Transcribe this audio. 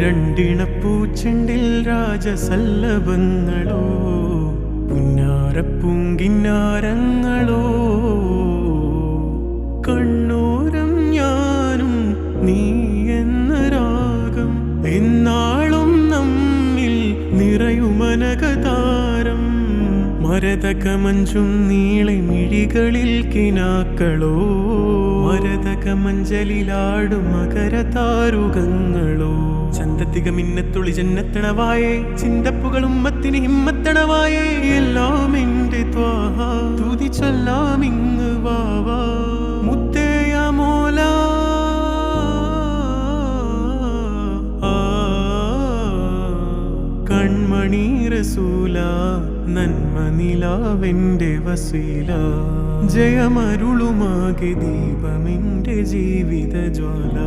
രണ്ടിണപ്പൂച്ചെണ്ടിൽ രാജസല്ലഭങ്ങളോ പുന്നാരപ്പൂങ്കിന്നാരങ്ങളോ കണ്ണൂരം ഞാനും നീ എന്ന രാഗം എന്നാളും നമ്മിൽ നിറയുമനകതാരം മരതകമഞ്ചും നീളെ മിഴികളിൽ കിനാക്കളോ മരതകമഞ്ചലിലാടും മകരതാരുകങ്ങളോ ചന്തത്തിക മിന്നത്തുളി ജന്നത്തണവായേ ചിന്തപ്പുകളും മത്തിന് ഹിമ്മത്തണവായേ എല്ലാം എന്റെ ത്വാഹ തുതി ചൊല്ലാമിങ് വാവാ മുത്തേയ മോല കൺമണി റസൂല നന്മ നിലാവെന്റെ വസീല ജയമരുളുമാകെ ദീപമെന്റെ ജീവിത ജ്വാല